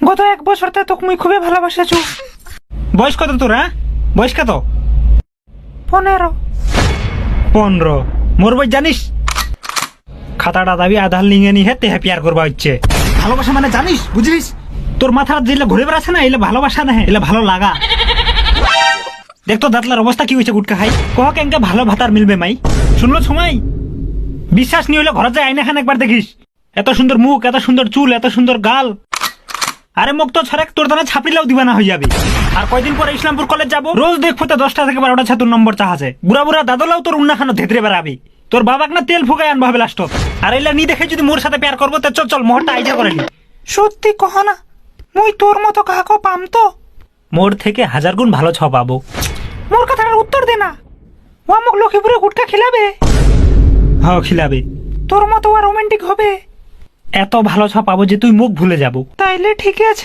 গত 1 বছর তে তোকে মুই খুবই ভালোবাসেছু। বয়স কত তোর? হ্যাঁ, বয়স কত? 15। 15? মোর বয়স জানিস? খাতাটা দাবি আধার লিঙ্গে নিয়ে তে প্যার করবা হচ্ছে। ভালোবাসা মানে জানিস, বুঝলিস? তোর মাথার যেগুলো ঘুরে বেড়াচ্ছে না, এগুলো ভালোবাসা না, এগুলো ভালো লাগা। দেখতো দাঁতলার অবস্থা কি হয়েছে, গুটকা খাই। কহ কেনকে ভালো ভাতার মিলবে মাই? শুনলো সময়? বিশ্বাস নি হইলে ঘরে যায় আইনা খান একবার দেখিস। এত সুন্দর মুখ, এত সুন্দর চুল, এত সুন্দর গাল। আরে মুখ তো ছড়াক তোর দানা ছাপড়িলাও দিবানা হয়ে যাবে। আর কয়দিন পরে ইসলামপুর কলেজ যাবো, রোজ দেখবো 10টা থেকে 12টা ছাত্র নম্বর চাহাছে। বুড়া বুড়া দাদলাও তোর উন্নাখানো ধেতরে বেড়াবি। তোর বাবাক না তেল ফুকায় আনবা হবে লাস্ট। আর এলা নি দেখে যদি মোর সাথে প্যার করবো, তো চল চল মোহরটা আইজা করে নি। সত্যি কহ না, মুই তোর মতো কাহাকে পাম তো? মোর থেকে 1000 গুণ ভালো ছ পাবো। মোর কথাটার উত্তর দে না। ও আমাক লক্ষ্মীপুরে গুটকা খিলাবে? হ্যাঁ খিলাবে। তোর মতো আর রোমান্টিক হবে? এত ভালো ছ পাবো যে তুই মুখ ভুলে যাবো। তাইলে ঠিক আছে।